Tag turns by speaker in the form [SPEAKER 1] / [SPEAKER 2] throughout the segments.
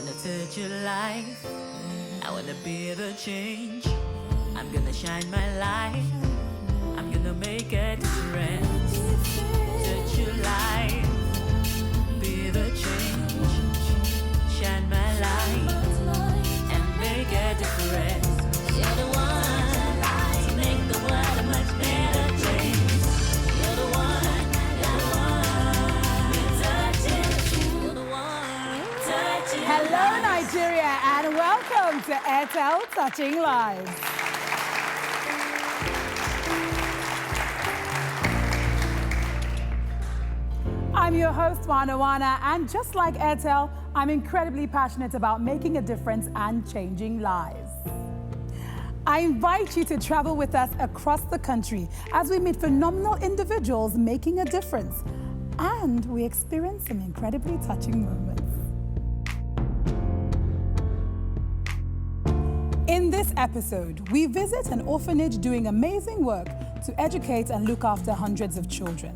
[SPEAKER 1] wanna touch your life. I wanna be the change. I'm gonna shine my light. I'm gonna make a difference. Touch your life. Be the change. Shine my light. And make a difference. You're the one to make the world a much better place. You're the one. We're touching. You're the one. Touching.
[SPEAKER 2] Hello, Nigeria, and welcome to Airtel Touching Lives. I'm your host, Wana, and just like Airtel, I'm incredibly passionate about making a difference and changing lives. I invite you to travel with us across the country as we meet phenomenal individuals making a difference, and we experience some incredibly touching moments. In this episode, we visit an orphanage doing amazing work to educate and look after hundreds of children.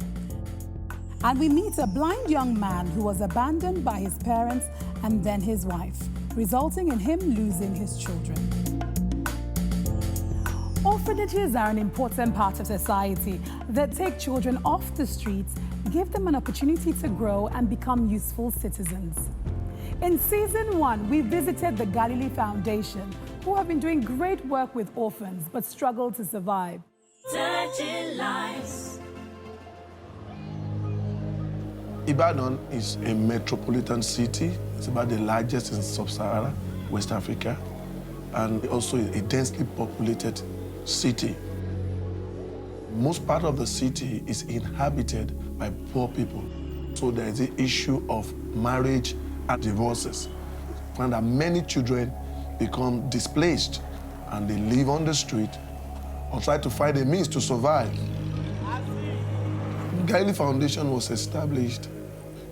[SPEAKER 2] And we meet a blind young man who was abandoned by his parents and then his wife, resulting in him losing his children. Orphanages are an important part of society that take children off the streets, give them an opportunity to grow and become useful citizens. In season 1, we visited the Galilee Foundation, who have been doing great work with orphans but struggle to survive.
[SPEAKER 1] Touching lives.
[SPEAKER 3] Ibadan is a metropolitan city. It's about the largest in sub-Saharan West Africa, and also a densely populated city. Most part of the city is inhabited by poor people. So there is the issue of marriage and divorces. And that many children become displaced and they live on the street or try to find a means to survive. Galilee Foundation was established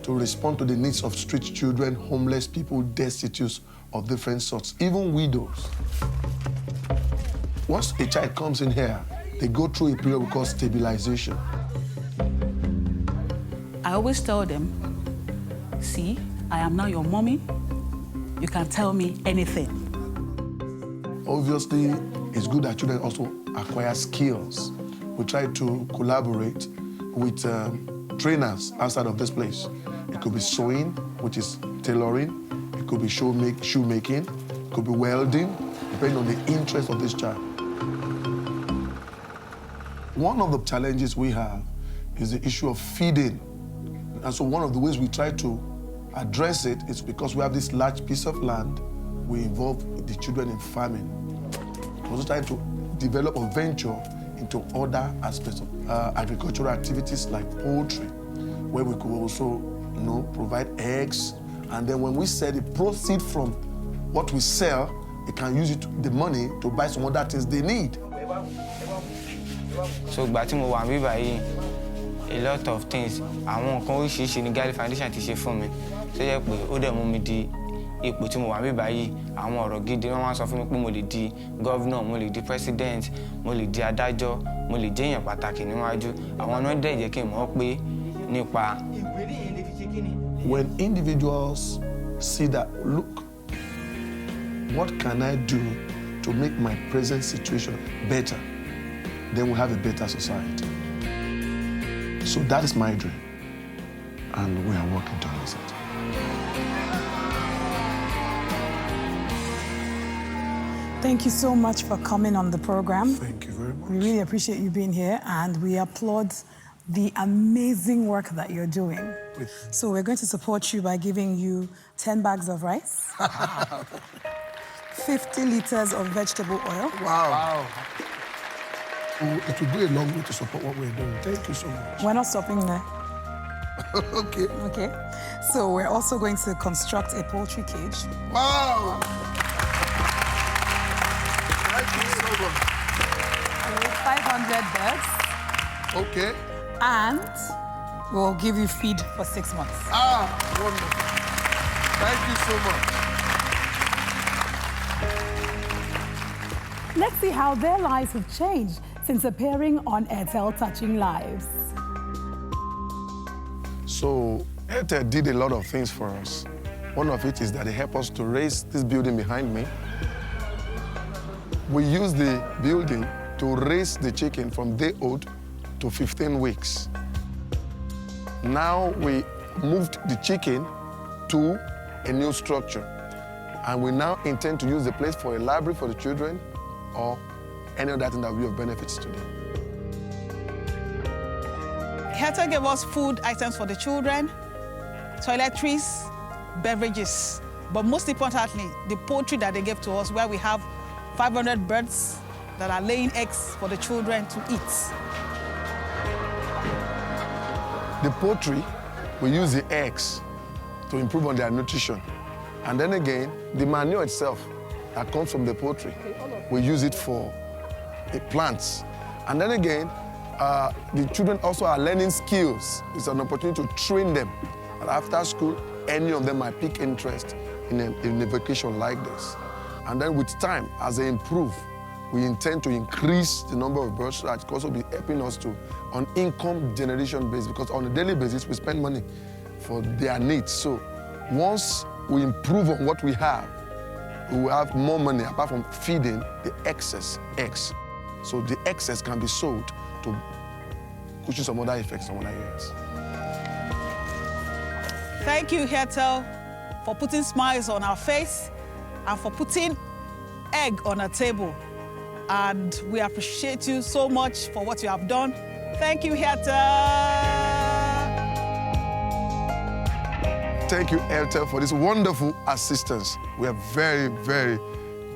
[SPEAKER 3] to respond to the needs of street children, homeless people, destitute of different sorts, even widows. Once a child comes in here, they go through a period we call stabilization.
[SPEAKER 4] I always tell them, see, I am now your mommy. You can tell me anything.
[SPEAKER 3] Obviously, it's good that children also acquire skills. We try to collaborate with trainers outside of this place. It could be sewing, which is tailoring. It could be shoemaking. It could be welding, depending on the interest of this child. One of the challenges we have is the issue of feeding. And so one of the ways we try to address it is because we have this large piece of land, we involve the children in farming. We're also trying to develop a venture into other aspects of agricultural activities like poultry, where we could also, provide eggs. And then when we sell the proceeds from what we sell, they can use the money to buy some other things they need.
[SPEAKER 5] So, a lot of things. Àwọn nǹkan oríṣiríṣi ní Galilee Foundation ti ṣe fún mi. Tó jẹ́ pé ó dẹ̀ mú mi di ipò tí mo wà báyìí. Àwọn ọ̀rọ̀ gidi wọ́n máa sọ fún mi pé mo lè di governor, mo lè di president, mo lè di adájọ́, mo lè jẹ́ èèyàn pàtàkì níwájú. Àwọn náà dẹ̀ jẹ́ kí n mọ̀ pé nípa.
[SPEAKER 3] When individuals see that, look, what can I do to make my present situation better? Then we have a better society. So that is my dream, and we are working towards it.
[SPEAKER 2] Thank you so much for coming on the program.
[SPEAKER 3] Thank you very much.
[SPEAKER 2] We really appreciate you being here, and we applaud the amazing work that you're doing. So we're going to support you by giving you 10 bags of rice, 50 liters of vegetable oil.
[SPEAKER 3] Wow. It will go a long way to support what we're doing. Thank you so much.
[SPEAKER 2] We're not stopping there.
[SPEAKER 3] Okay.
[SPEAKER 2] Okay. So we're also going to construct a poultry cage.
[SPEAKER 3] Wow. Thank you so much.
[SPEAKER 2] 500 birds.
[SPEAKER 3] Okay.
[SPEAKER 2] And we'll give you feed for 6 months.
[SPEAKER 3] Wonderful. Thank you so much.
[SPEAKER 2] Let's see how their lives have changed since appearing on Airtel Touching Lives.
[SPEAKER 3] So Airtel did a lot of things for us. One of it is that they help us to raise this building behind me. We use the building to raise the chicken from day old to 15 weeks. Now we moved the chicken to a new structure, and we now intend to use the place for a library for the children or any other thing that will be of benefits to them.
[SPEAKER 4] Airtel gave us food items for the children, toiletries, beverages, but most importantly, the poultry that they gave to us, where we have 500 birds that are laying eggs for the children to eat.
[SPEAKER 3] The poultry, we use the eggs to improve on their nutrition. And then again, the manure itself that comes from the poultry, we use it for the plants. And then again, the children also are learning skills. It's an opportunity to train them. And after school, any of them might pick interest in a vacation like this. And then with time, as they improve, we intend to increase the number of birds that could also be helping us to on income generation basis, because on a daily basis, we spend money for their needs. So once we improve on what we have, we will have more money apart from feeding the excess eggs. So the excess can be sold to cushion some other effects some other areas.
[SPEAKER 4] Thank you, Airtel, for putting smiles on our face and for putting egg on our table. And we appreciate you so much for what you have done. Thank you, Airtel.
[SPEAKER 3] Thank you, Airtel, for this wonderful assistance. We are very, very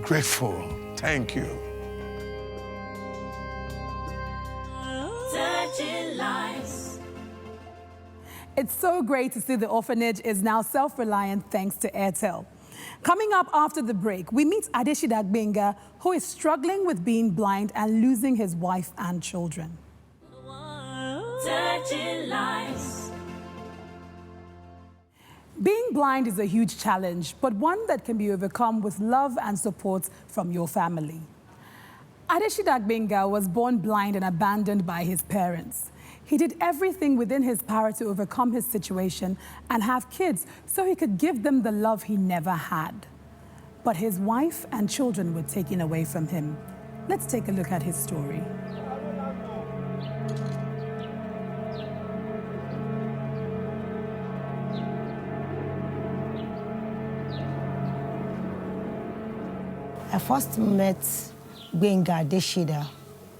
[SPEAKER 3] grateful. Thank you.
[SPEAKER 1] Touching lives.
[SPEAKER 2] It's so great to see the orphanage is now self-reliant thanks to Airtel. Coming up after the break, we meet Adeshida Gbenga, who is struggling with being blind and losing his wife and children.
[SPEAKER 1] Touching lives.
[SPEAKER 2] Being blind is a huge challenge, but one that can be overcome with love and support from your family. Adeshida Gbenga was born blind and abandoned by his parents. He did everything within his power to overcome his situation and have kids so he could give them the love he never had. But his wife and children were taken away from him. Let's take a look at his story.
[SPEAKER 6] I first met Gbenga Adeshida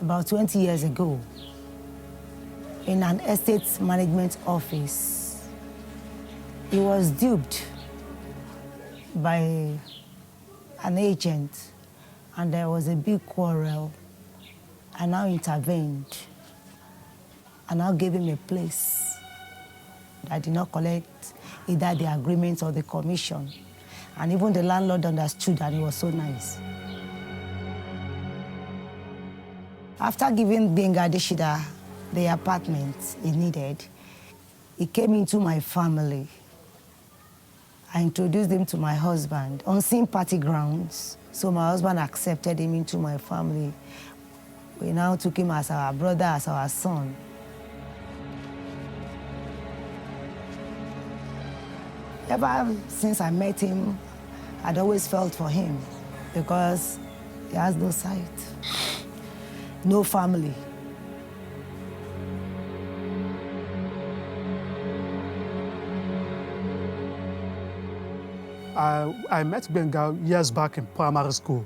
[SPEAKER 6] about 20 years ago in an estate management office. He was duped by an agent, and there was a big quarrel. I now intervened. I now gave him a place. I did not collect either the agreement or the commission. And even the landlord understood, and he was so nice. After giving Gbenga Adeshida the apartment he needed, he came into my family. I introduced him to my husband on sympathy grounds. So my husband accepted him into my family. We now took him as our brother, as our son. Ever since I met him, I'd always felt for him because he has no sight, no family.
[SPEAKER 7] I met Gbenga years back in primary school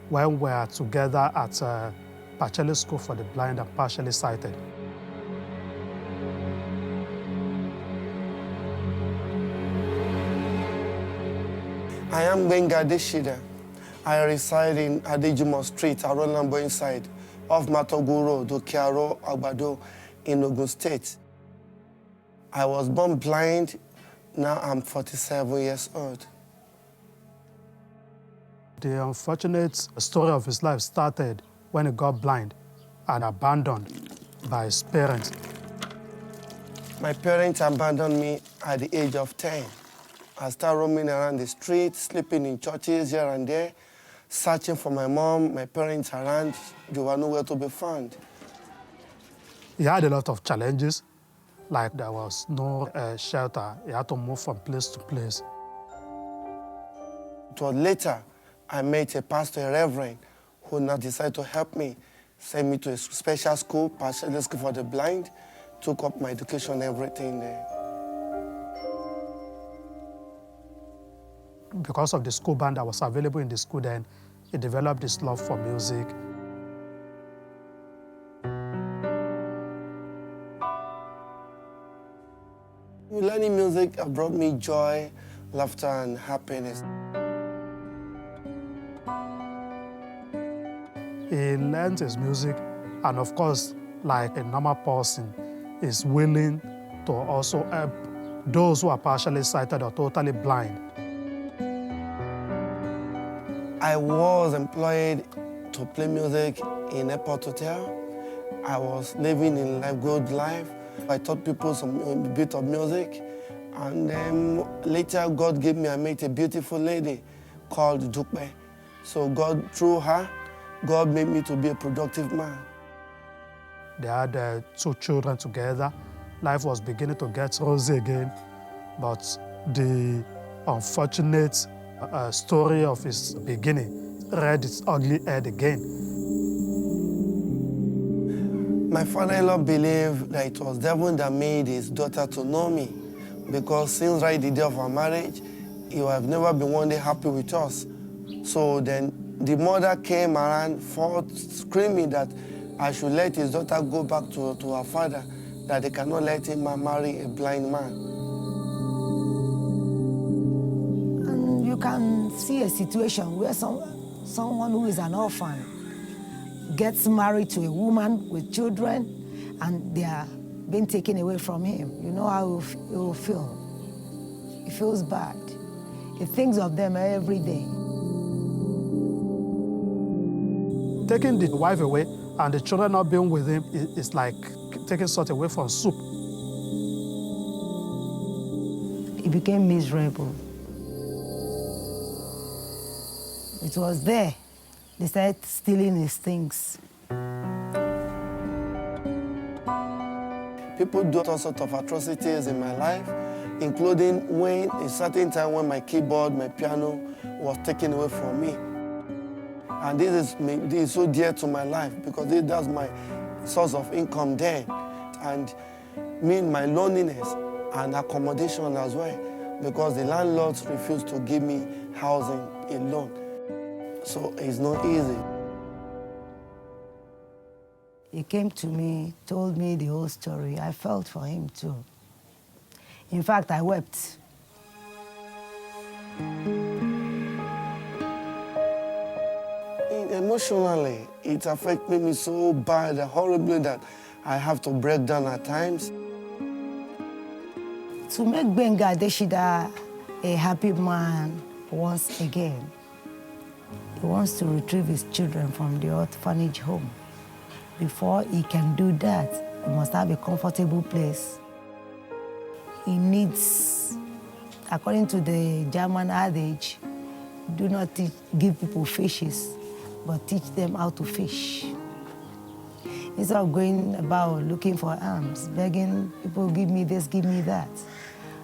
[SPEAKER 7] when we were together at partially school for the blind and partially sighted.
[SPEAKER 8] I am Gbenga Adeshida. I reside in Adejumo Street, Arolambo inside, off Matogo Road, Okearo, Agbado, in Ogun State. I was born blind. Now I'm 47 years old.
[SPEAKER 7] The unfortunate story of his life started when he got blind and abandoned by his parents.
[SPEAKER 8] My parents abandoned me at the age of 10. I started roaming around the street, sleeping in churches here and there, searching for my mom, my parents around. They were nowhere to be found.
[SPEAKER 7] He had a lot of challenges, like there was no shelter. He had to move from place to place.
[SPEAKER 8] It was later I met a pastor, a reverend, who now decided to help me, send me to a special school, partially school for the blind, took up my education, everything there.
[SPEAKER 7] Because of the school band that was available in the school then, he developed this love for music.
[SPEAKER 8] Learning music brought me joy, laughter, and happiness.
[SPEAKER 7] He learned his music, and of course, like a normal person, is willing to also help those who are partially sighted or totally blind.
[SPEAKER 8] I was employed to play music in Airport Hotel. I was living in a good life. I taught people a bit of music. And then later, God gave me, I met a beautiful lady called Dupe. So God, through her, God made me to be a productive man.
[SPEAKER 7] They had 2 children together. Life was beginning to get rosy again, but the unfortunate story of his beginning reared its ugly head again.
[SPEAKER 8] My father-in-law believed that it was devil that made his daughter to know me, because since right the day of our marriage, he have never been one day happy with us. So then the mother came around, fought, screaming that I should let his daughter go back to her father, that they cannot let him marry a blind man.
[SPEAKER 6] And you can see a situation where someone who is an orphan gets married to a woman with children and they are being taken away from him. You know how he will feel. He feels bad. He thinks of them every day.
[SPEAKER 7] Taking the wife away and the children not being with him is like taking salt away from soup.
[SPEAKER 6] He became miserable. It was there. They started stealing his things.
[SPEAKER 8] People do all sorts of atrocities in my life, including when a certain time when my keyboard, my piano was taken away from me. And this is so dear to my life because that's my source of income then. And my loneliness and accommodation as well, because the landlords refused to give me housing alone. So it's not easy.
[SPEAKER 6] He came to me, told me the whole story. I felt for him too. In fact, I wept.
[SPEAKER 8] Emotionally, it affected me so bad and horribly that I have to break down at times.
[SPEAKER 6] To make Gbenga Adeshida a happy man once again, he wants to retrieve his children from the orphanage home. Before he can do that, he must have a comfortable place. He needs, according to the German adage, do not give people fishes, but teach them how to fish. Instead of going about looking for alms, begging people, give me this, give me that.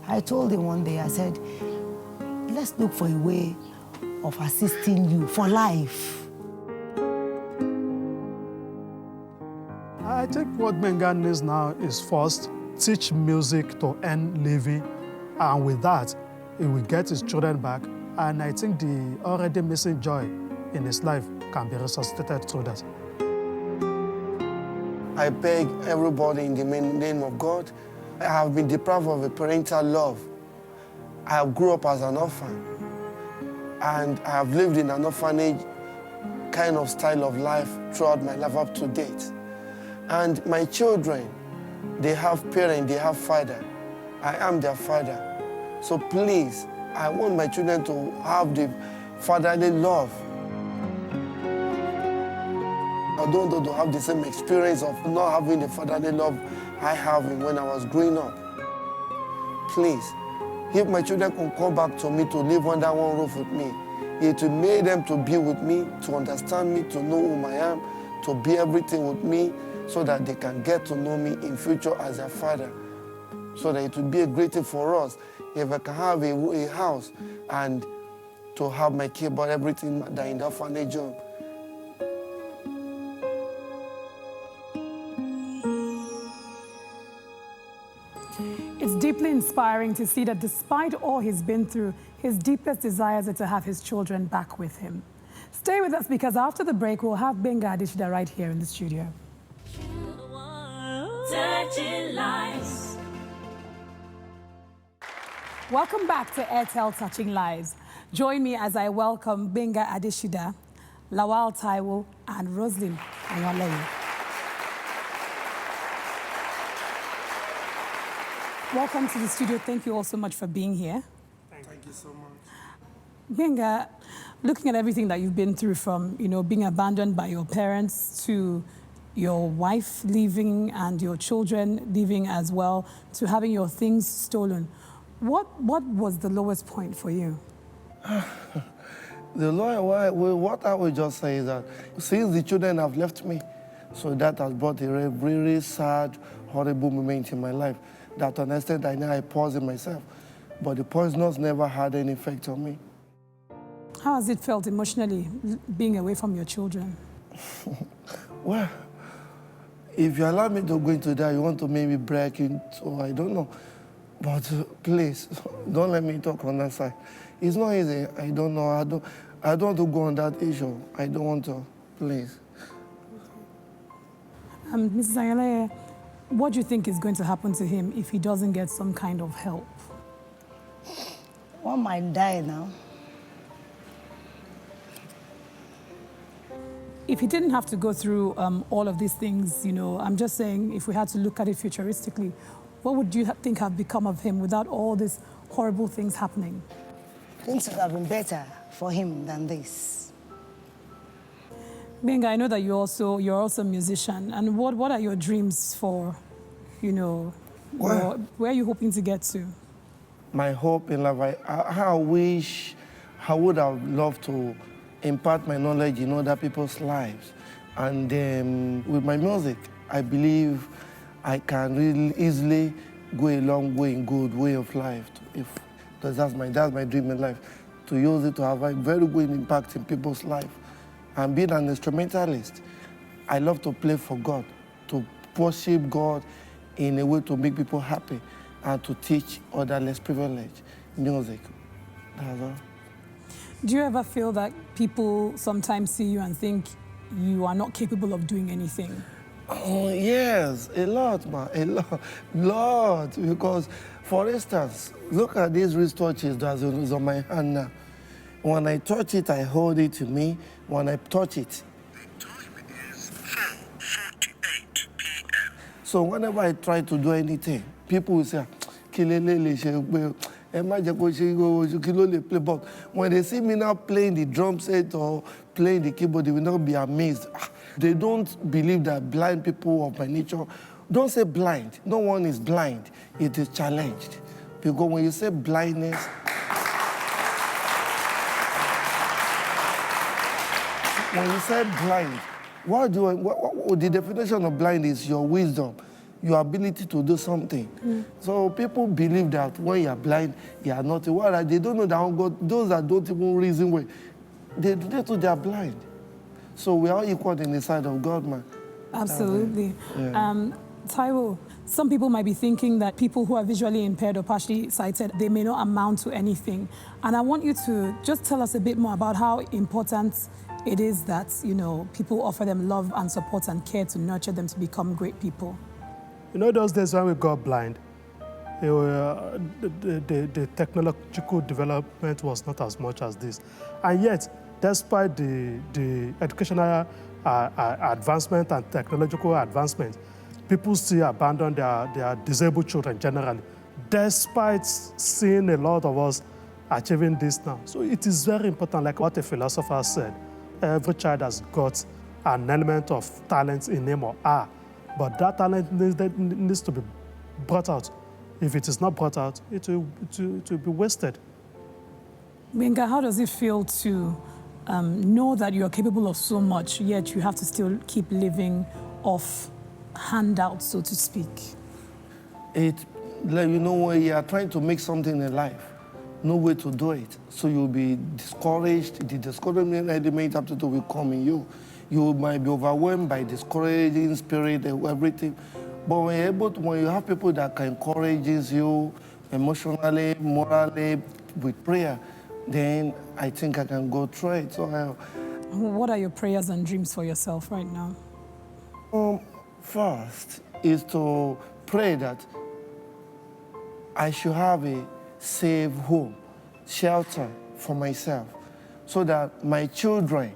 [SPEAKER 6] I told him one day, I said, let's look for a way of assisting you for life.
[SPEAKER 7] I think what Gbenga needs now is first, teach music to earn living, and with that, he will get his children back, and I think the already missing joy in his life can be resuscitated through that.
[SPEAKER 8] I beg everybody in the name of God, I have been deprived of a parental love. I grew up as an orphan, and I have lived in an orphanage kind of style of life throughout my life up to date. And my children, they have parents, they have father. I am their father. So please, I want my children to have the fatherly love. I don't want to have the same experience of not having the fatherly love I have when I was growing up. Please, if my children can come back to me to live under one roof with me, it will make them to be with me, to understand me, to know whom I am, to be everything with me, so that they can get to know me in future as their father. So that it will be a great thing for us if I can have a house and to to have my keyboard, everything that in the orphanage home.
[SPEAKER 2] It's deeply inspiring to see that despite all he's been through, his deepest desires are to have his children back with him. Stay with us because after the break, we'll have Benga Adeshida right here in the studio.
[SPEAKER 1] Touching lives.
[SPEAKER 2] Welcome back to Airtel Touching Lives. Join me as I welcome Benga Adeshida, Lawal Taiwo, and Roslyn Ayoleye. Welcome to the studio. Thank you all so much for being here.
[SPEAKER 8] Thank you so much.
[SPEAKER 2] Benga, looking at everything that you've been through from, being abandoned by your parents to your wife leaving and your children leaving as well, to having your things stolen, what was the lowest point for you?
[SPEAKER 8] The lawyer, what I would just say is that since the children have left me, so that has brought a really sad, horrible moment in my life. That to an extent I know I poisoned myself, but the poisonous never had any effect on me.
[SPEAKER 2] How has it felt emotionally, being away from your children?
[SPEAKER 8] Well, if you allow me to go into that, you want to maybe break into, I don't know. But please, don't let me talk on that side. It's not easy. I don't know. I don't want to go on that issue. I don't want to. Please.
[SPEAKER 2] Mrs. Ayoleye, what do you think is going to happen to him if he doesn't get some kind of help?
[SPEAKER 6] One might die now.
[SPEAKER 2] If he didn't have to go through all of these things, I'm just saying, if we had to look at it futuristically, what would you think have become of him without all these horrible things happening?
[SPEAKER 6] Things would have been better for him than this.
[SPEAKER 2] Benga, I know that you're also a musician. And what are your dreams for, where are you hoping to get to?
[SPEAKER 8] My hope in life, I wish, I would have loved to impart my knowledge in other people's lives. And with my music, I believe I can really easily go a long way in good way of life. Because that's my dream in life, to use it to have a very good impact in people's life. And being an instrumentalist, I love to play for God, to worship God in a way to make people happy and to teach other less privileged music. That's all.
[SPEAKER 2] Do you ever feel that people sometimes see you and think you are not capable of doing anything?
[SPEAKER 8] Oh, yes, a lot, man, a lot. Because, for instance, look at these wristwatches that is on my hand now. When I touch it, I hold it to me. When I touch it, the time is 4:48 p.m. So whenever I try to do anything, people will say, but when they see me now playing the drum set or playing the keyboard, they will not be amazed. They don't believe that blind people of my nature, don't say blind. No one is blind. It is challenged. Because when you say blindness, when you say blind, what the definition of blind is your wisdom, your ability to do something. So people believe that when you are blind, you are not. Well, they don't know that God, those that don't even reason well, they are blind. So we are equal in the sight of God, man.
[SPEAKER 2] Absolutely.
[SPEAKER 8] Yeah.
[SPEAKER 2] Taiwo, some people might be thinking that people who are visually impaired or partially sighted, they may not amount to anything. And I want you to just tell us a bit more about how important it is that, people offer them love and support and care to nurture them to become great people.
[SPEAKER 7] Those days when we got blind, the technological development was not as much as this. And yet, despite the educational advancement and technological advancement, people still abandon their disabled children generally, despite seeing a lot of us achieving this now. So it is very important, like what a philosopher said, every child has got an element of talent in him or her, but that talent needs to be brought out. If it is not brought out, it will be wasted.
[SPEAKER 2] Benga, how does it feel to know that you are capable of so much, yet you have to still keep living off handouts, so to speak?
[SPEAKER 8] When you are trying to make something in life, no way to do it. So you'll be discouraged. The discouragement element have to do will come in you. You might be overwhelmed by discouraging spirit and everything. But when you have people that can encourage you emotionally, morally, with prayer, then I think I can go through it. So
[SPEAKER 2] What are your prayers and dreams for yourself right now?
[SPEAKER 8] first is to pray that I should have a safe home, shelter for myself, so that my children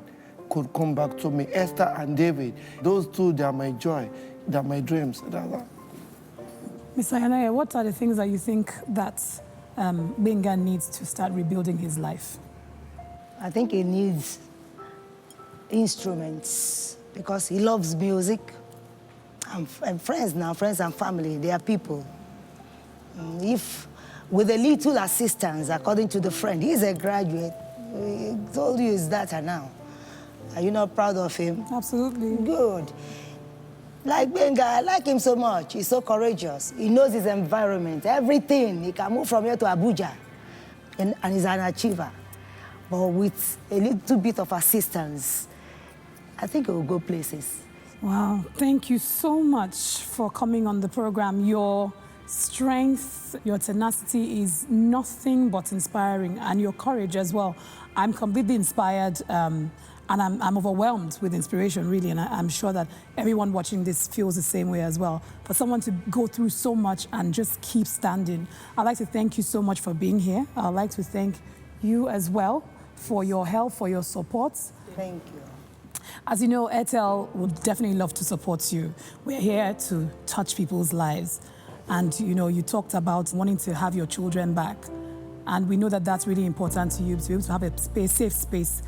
[SPEAKER 8] could come back to me. Esther and David, those two, they are my joy, they are my dreams.
[SPEAKER 2] Mr. Yanaya, what are the things that you think that Benga needs to start rebuilding his life?
[SPEAKER 6] I think he needs instruments because he loves music. And friends now, friends and family, they are people. If with a little assistance, according to the friend, he's a graduate. He told you his data now. Are you not proud of him?
[SPEAKER 2] Absolutely.
[SPEAKER 6] Good. Like Benga, I like him so much. He's so courageous. He knows his environment, everything. He can move from here to Abuja, and he's an achiever. But with a little bit of assistance, I think he will go places.
[SPEAKER 2] Wow, thank you so much for coming on the program. Your strength, your tenacity is nothing but inspiring, and your courage as well. I'm completely inspired, and I'm overwhelmed with inspiration, really, and I'm sure that everyone watching this feels the same way as well. For someone to go through so much and just keep standing, I'd like to thank you so much for being here. I'd like to thank you as well for your help, for your support.
[SPEAKER 6] Thank you.
[SPEAKER 2] As you know, Airtel would definitely love to support you. We're here to touch people's lives. And you know, you talked about wanting to have your children back. And we know that that's really important to you, to be able to have a safe space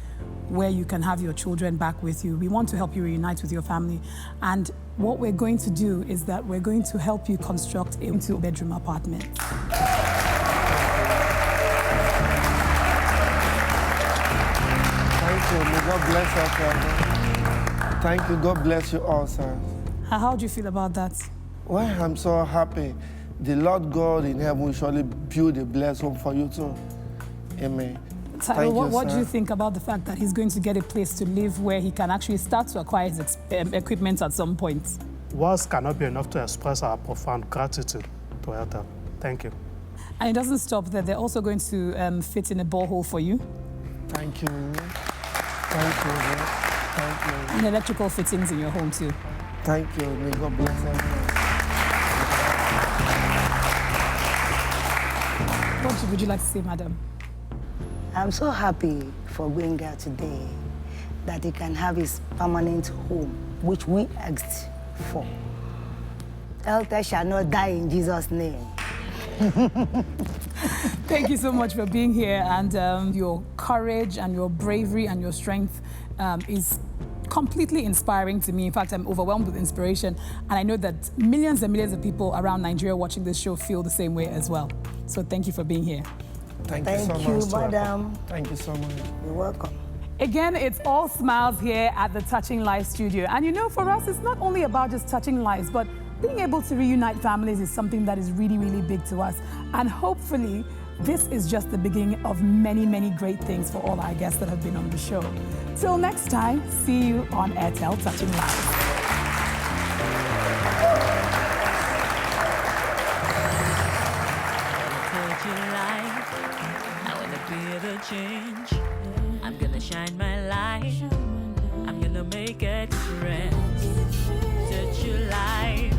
[SPEAKER 2] where you can have your children back with you. We want to help you reunite with your family. And what we're going to do is that we're going to help you construct a two-bedroom apartment.
[SPEAKER 8] Thank you. May God bless us, Father. Thank you. God bless you all, sir.
[SPEAKER 2] How do you feel about that?
[SPEAKER 8] Well, I'm so happy. The Lord God in heaven will surely build a blessed home for you too. Amen.
[SPEAKER 2] Tyler, what do you think about the fact that he's going to get a place to live where he can actually start to acquire his equipment at some point?
[SPEAKER 7] Words cannot be enough to express our profound gratitude to Airtel. Thank you.
[SPEAKER 2] And it doesn't stop there. They're also going to fit in a borehole for you.
[SPEAKER 8] Thank you. Thank you. Thank you.
[SPEAKER 2] And electrical fittings in your home too.
[SPEAKER 8] Thank you. May God bless us.
[SPEAKER 2] What would you like to say, madam?
[SPEAKER 6] I'm so happy for Benga today that he can have his permanent home, which we asked for. Airtel shall not die in Jesus' name.
[SPEAKER 2] Thank you so much for being here, and your courage and your bravery and your strength is completely inspiring to me. In fact, I'm overwhelmed with inspiration, and I know that millions and millions of people around Nigeria watching this show feel the same way as well. So thank you for being here.
[SPEAKER 8] Thank you so much,
[SPEAKER 6] madam.
[SPEAKER 8] Thank you so much.
[SPEAKER 6] You're welcome.
[SPEAKER 2] Again, it's all smiles here at the Touching Lives studio. And you know, for us, it's not only about just touching lives, but being able to reunite families is something that is really, really big to us. And hopefully, this is just the beginning of many, many great things for all our guests that have been on the show. Till next time, see you on Airtel Touching Lives.
[SPEAKER 1] Change. I'm gonna shine my light. I'm gonna make a difference. Touch your light.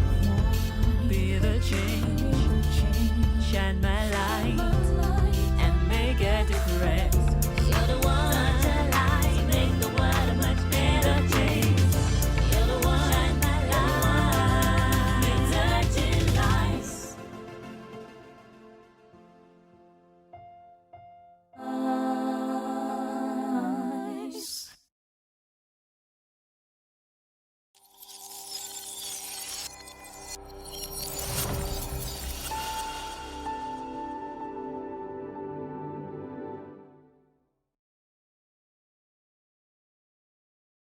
[SPEAKER 1] Be the change. Shine my light.